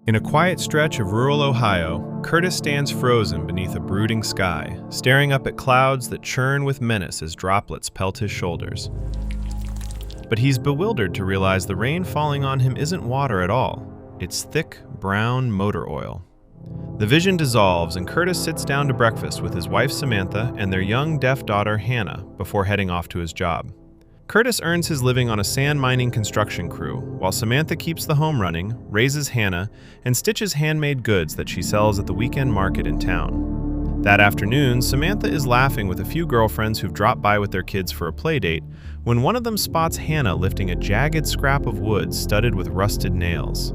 In a quiet stretch of rural Ohio, Curtis stands frozen beneath a brooding sky, staring up at clouds that churn with menace as droplets pelt his shoulders. But he's bewildered to realize the rain falling on him isn't water at all. It's thick, brown motor oil. The vision dissolves and Curtis sits down to breakfast with his wife Samantha and their young deaf daughter Hannah before heading off to his job. Curtis earns his living on a sand mining construction crew, while Samantha keeps the home running, raises Hannah, and stitches handmade goods that she sells at the weekend market in town. That afternoon, Samantha is laughing with a few girlfriends who've dropped by with their kids for a play date when one of them spots Hannah lifting a jagged scrap of wood studded with rusted nails.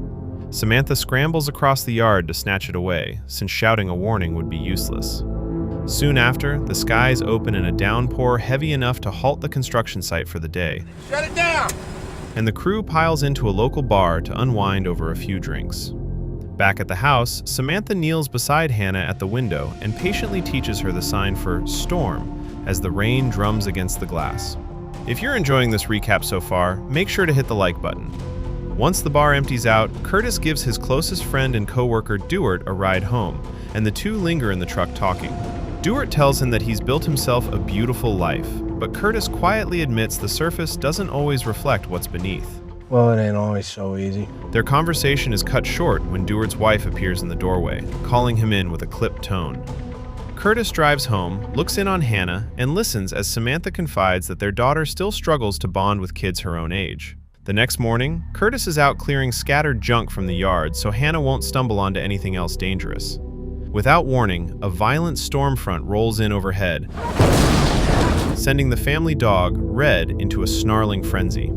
Samantha scrambles across the yard to snatch it away, since shouting a warning would be useless. Soon after, the skies open in a downpour heavy enough to halt the construction site for the day. Shut it down! And the crew piles into a local bar to unwind over a few drinks. Back at the house, Samantha kneels beside Hannah at the window and patiently teaches her the sign for storm as the rain drums against the glass. If you're enjoying this recap so far, make sure to hit the like button. Once the bar empties out, Curtis gives his closest friend and co-worker Duart a ride home, and the two linger in the truck talking. Duart tells him that he's built himself a beautiful life, but Curtis quietly admits the surface doesn't always reflect what's beneath. Well, it ain't always so easy. Their conversation is cut short when Duart's wife appears in the doorway, calling him in with a clipped tone. Curtis drives home, looks in on Hannah, and listens as Samantha confides that their daughter still struggles to bond with kids her own age. The next morning, Curtis is out clearing scattered junk from the yard so Hannah won't stumble onto anything else dangerous. Without warning, a violent storm front rolls in overhead, sending the family dog, Red, into a snarling frenzy.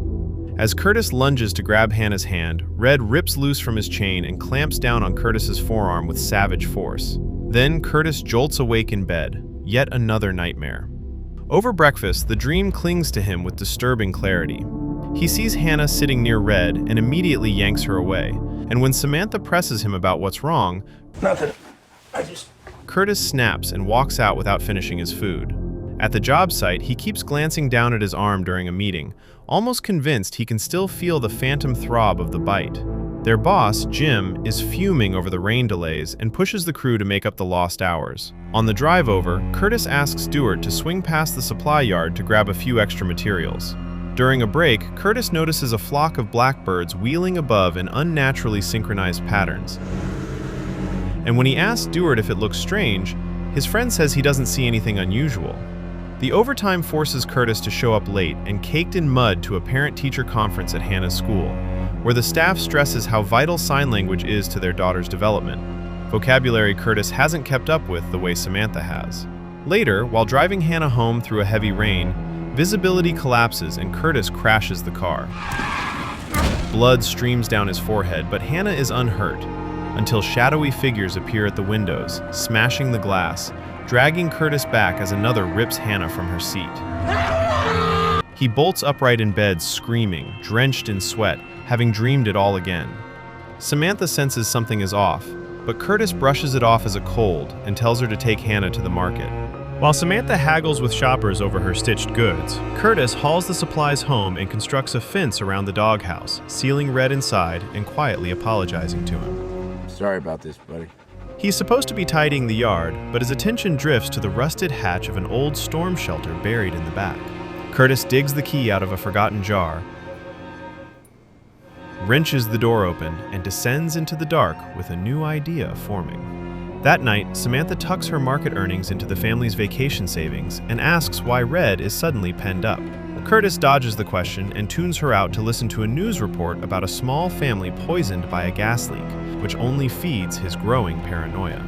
As Curtis lunges to grab Hannah's hand, Red rips loose from his chain and clamps down on Curtis's forearm with savage force. Then Curtis jolts awake in bed, yet another nightmare. Over breakfast, the dream clings to him with disturbing clarity. He sees Hannah sitting near Red and immediately yanks her away, and when Samantha presses him about what's wrong, Nothing. Curtis snaps and walks out without finishing his food. At the job site, he keeps glancing down at his arm during a meeting, almost convinced he can still feel the phantom throb of the bite. Their boss, Jim, is fuming over the rain delays and pushes the crew to make up the lost hours. On the drive over, Curtis asks Duart to swing past the supply yard to grab a few extra materials. During a break, Curtis notices a flock of blackbirds wheeling above in unnaturally synchronized patterns. And when he asks Duart if it looks strange, his friend says he doesn't see anything unusual. The overtime forces Curtis to show up late and caked in mud to a parent-teacher conference at Hannah's school, where the staff stresses how vital sign language is to their daughter's development, vocabulary Curtis hasn't kept up with the way Samantha has. Later, while driving Hannah home through a heavy rain, visibility collapses and Curtis crashes the car. Blood streams down his forehead, but Hannah is unhurt, until shadowy figures appear at the windows, smashing the glass, dragging Curtis back as another rips Hannah from her seat. He bolts upright in bed, screaming, drenched in sweat, having dreamed it all again. Samantha senses something is off, but Curtis brushes it off as a cold and tells her to take Hannah to the market. While Samantha haggles with shoppers over her stitched goods, Curtis hauls the supplies home and constructs a fence around the doghouse, sealing Red inside and quietly apologizing to him. Sorry about this, buddy. He's supposed to be tidying the yard, but his attention drifts to the rusted hatch of an old storm shelter buried in the back. Curtis digs the key out of a forgotten jar, wrenches the door open, and descends into the dark with a new idea forming. That night, Samantha tucks her market earnings into the family's vacation savings and asks why Red is suddenly penned up. Curtis dodges the question and tunes her out to listen to a news report about a small family poisoned by a gas leak, which only feeds his growing paranoia.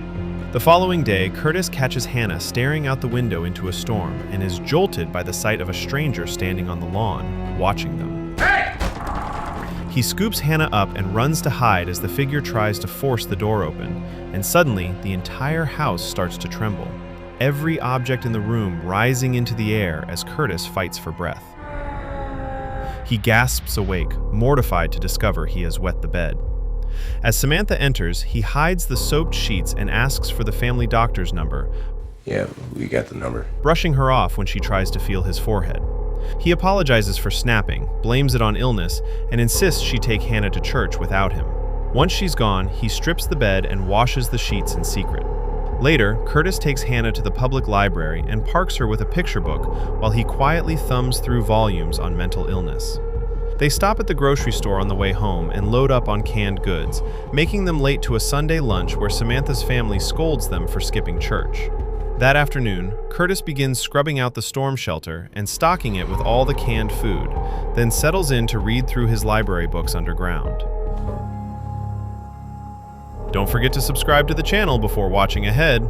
The following day, Curtis catches Hannah staring out the window into a storm and is jolted by the sight of a stranger standing on the lawn, watching them. Hey! He scoops Hannah up and runs to hide as the figure tries to force the door open, and suddenly the entire house starts to tremble, every object in the room rising into the air as Curtis fights for breath. He gasps awake, mortified to discover he has wet the bed. As Samantha enters, he hides the soaked sheets and asks for the family doctor's number. Yeah, we got the number. Brushing her off when she tries to feel his forehead. He apologizes for snapping, blames it on illness, and insists she take Hannah to church without him. Once she's gone, he strips the bed and washes the sheets in secret. Later, Curtis takes Hannah to the public library and parks her with a picture book while he quietly thumbs through volumes on mental illness. They stop at the grocery store on the way home and load up on canned goods, making them late to a Sunday lunch where Samantha's family scolds them for skipping church. That afternoon, Curtis begins scrubbing out the storm shelter and stocking it with all the canned food, then settles in to read through his library books underground. Don't forget to subscribe to the channel before watching ahead.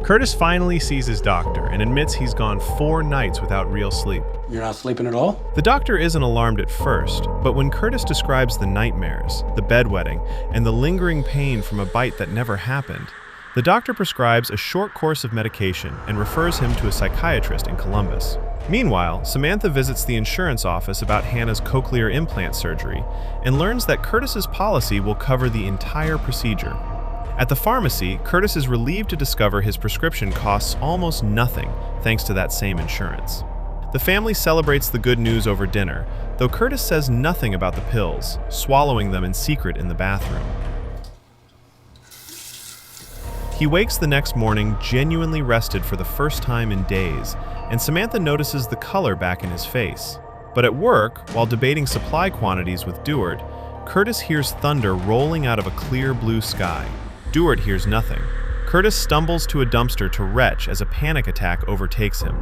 Curtis finally sees his doctor and admits he's gone 4 nights without real sleep. You're not sleeping at all? The doctor isn't alarmed at first, but when Curtis describes the nightmares, the bedwetting, and the lingering pain from a bite that never happened, the doctor prescribes a short course of medication and refers him to a psychiatrist in Columbus. Meanwhile, Samantha visits the insurance office about Hannah's cochlear implant surgery and learns that Curtis's policy will cover the entire procedure. At the pharmacy, Curtis is relieved to discover his prescription costs almost nothing thanks to that same insurance. The family celebrates the good news over dinner, though Curtis says nothing about the pills, swallowing them in secret in the bathroom. He wakes the next morning genuinely rested for the first time in days, and Samantha notices the color back in his face. But at work, while debating supply quantities with Dewart, Curtis hears thunder rolling out of a clear blue sky. Dewart hears nothing. Curtis stumbles to a dumpster to retch as a panic attack overtakes him.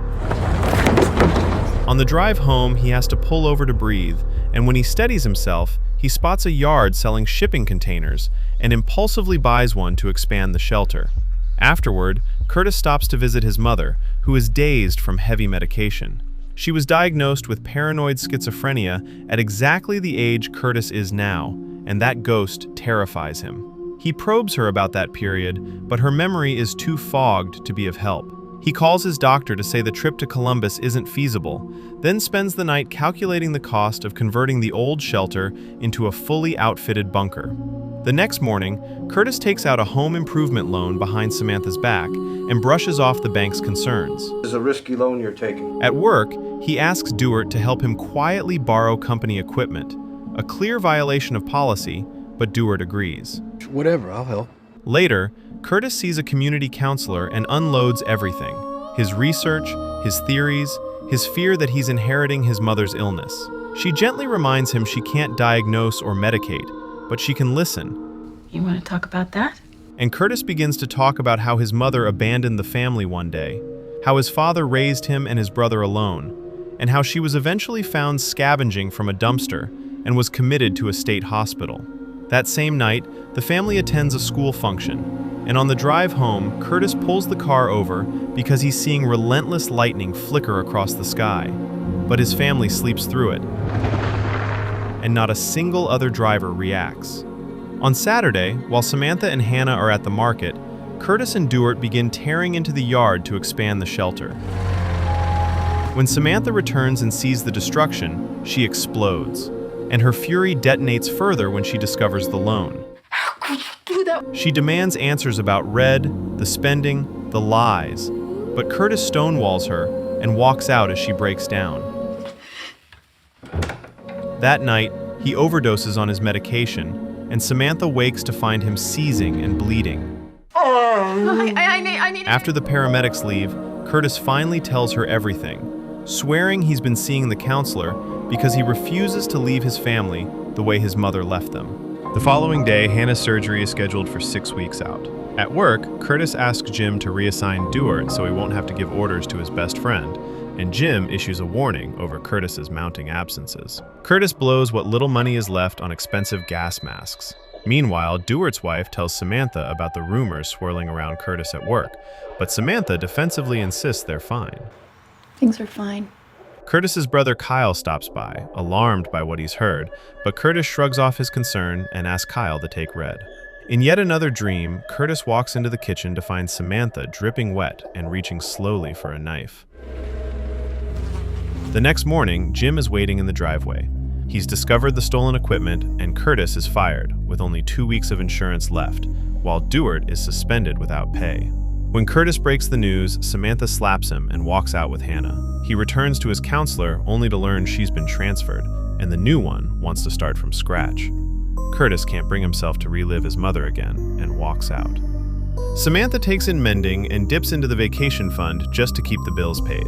On the drive home, he has to pull over to breathe, and when he steadies himself, he spots a yard selling shipping containers and impulsively buys one to expand the shelter. Afterward, Curtis stops to visit his mother, who is dazed from heavy medication. She was diagnosed with paranoid schizophrenia at exactly the age Curtis is now, and that ghost terrifies him. He probes her about that period, but her memory is too fogged to be of help. He calls his doctor to say the trip to Columbus isn't feasible, then spends the night calculating the cost of converting the old shelter into a fully outfitted bunker. The next morning, Curtis takes out a home improvement loan behind Samantha's back and brushes off the bank's concerns. This is a risky loan you're taking. At work, he asks Dewart to help him quietly borrow company equipment, a clear violation of policy, but Dewart agrees. Whatever, I'll help. Later, Curtis sees a community counselor and unloads everything: his research, his theories, his fear that he's inheriting his mother's illness. She gently reminds him she can't diagnose or medicate, but she can listen. You want to talk about that? And Curtis begins to talk about how his mother abandoned the family one day, how his father raised him and his brother alone, and how she was eventually found scavenging from a dumpster and was committed to a state hospital. That same night, the family attends a school function, and on the drive home, Curtis pulls the car over because he's seeing relentless lightning flicker across the sky. But his family sleeps through it, and not a single other driver reacts. On Saturday, while Samantha and Hannah are at the market, Curtis and Dewart begin tearing into the yard to expand the shelter. When Samantha returns and sees the destruction, she explodes, and her fury detonates further when she discovers the loan. How could you do that? She demands answers about Red, the spending, the lies, but Curtis stonewalls her and walks out as she breaks down. That night, he overdoses on his medication, and Samantha wakes to find him seizing and bleeding. I need... After the paramedics leave, Curtis finally tells her everything, swearing he's been seeing the counselor because he refuses to leave his family the way his mother left them. The following day, Hannah's surgery is scheduled for 6 weeks out. At work, Curtis asks Jim to reassign Dewart so he won't have to give orders to his best friend, and Jim issues a warning over Curtis's mounting absences. Curtis blows what little money is left on expensive gas masks. Meanwhile, Dewart's wife tells Samantha about the rumors swirling around Curtis at work, but Samantha defensively insists they're fine. Things are fine. Curtis's brother Kyle stops by, alarmed by what he's heard, but Curtis shrugs off his concern and asks Kyle to take Red. In yet another dream, Curtis walks into the kitchen to find Samantha dripping wet and reaching slowly for a knife. The next morning, Jim is waiting in the driveway. He's discovered the stolen equipment, and Curtis is fired, with only 2 weeks of insurance left, while Dewart is suspended without pay. When Curtis breaks the news, Samantha slaps him and walks out with Hannah. He returns to his counselor only to learn she's been transferred, and the new one wants to start from scratch. Curtis can't bring himself to relive his mother again and walks out. Samantha takes in mending and dips into the vacation fund just to keep the bills paid.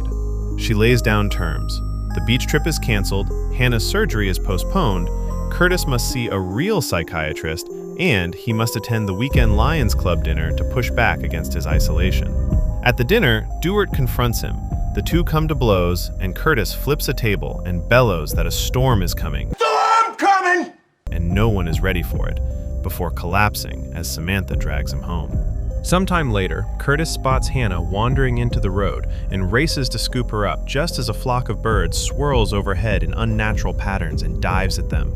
She lays down terms. The beach trip is canceled, Hannah's surgery is postponed, Curtis must see a real psychiatrist, and he must attend the weekend Lions Club dinner to push back against his isolation. At the dinner, Duart confronts him. The two come to blows, and Curtis flips a table and bellows that a storm is coming. Storm coming! And no one is ready for it, before collapsing as Samantha drags him home. Sometime later, Curtis spots Hannah wandering into the road and races to scoop her up just as a flock of birds swirls overhead in unnatural patterns and dives at them.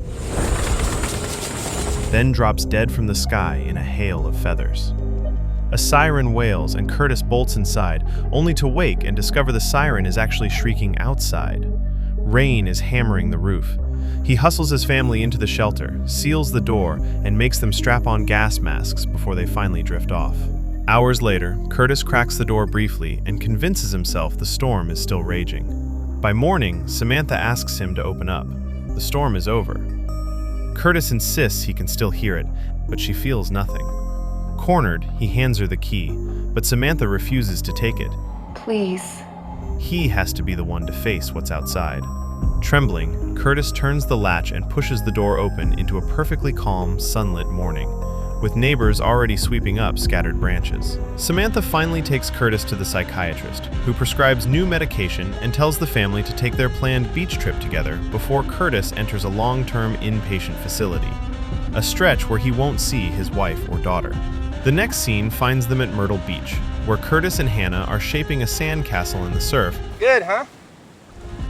Then drops dead from the sky in a hail of feathers. A siren wails and Curtis bolts inside, only to wake and discover the siren is actually shrieking outside. Rain is hammering the roof. He hustles his family into the shelter, seals the door, and makes them strap on gas masks before they finally drift off. Hours later, Curtis cracks the door briefly and convinces himself the storm is still raging. By morning, Samantha asks him to open up. The storm is over. Curtis insists he can still hear it, but she feels nothing. Cornered, he hands her the key, but Samantha refuses to take it. Please. He has to be the one to face what's outside. Trembling, Curtis turns the latch and pushes the door open into a perfectly calm, sunlit morning, with neighbors already sweeping up scattered branches. Samantha finally takes Curtis to the psychiatrist, who prescribes new medication and tells the family to take their planned beach trip together before Curtis enters a long-term inpatient facility, a stretch where he won't see his wife or daughter. The next scene finds them at Myrtle Beach, where Curtis and Hannah are shaping a sandcastle in the surf. Good, huh?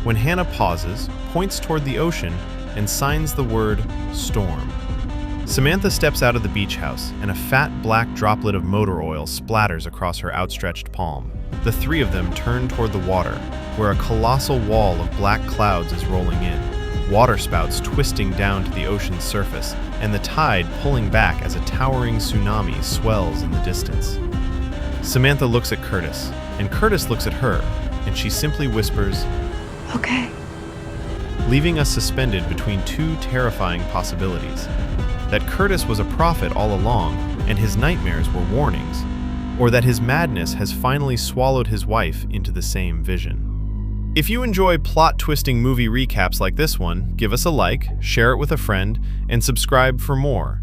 When Hannah pauses, points toward the ocean, and signs the word storm. Samantha steps out of the beach house, and a fat black droplet of motor oil splatters across her outstretched palm. The three of them turn toward the water, where a colossal wall of black clouds is rolling in, waterspouts twisting down to the ocean's surface, and the tide pulling back as a towering tsunami swells in the distance. Samantha looks at Curtis, and Curtis looks at her, and she simply whispers, Okay. leaving us suspended between two terrifying possibilities. That Curtis was a prophet all along, and his nightmares were warnings, or that his madness has finally swallowed his wife into the same vision. If you enjoy plot-twisting movie recaps like this one, give us a like, share it with a friend, and subscribe for more.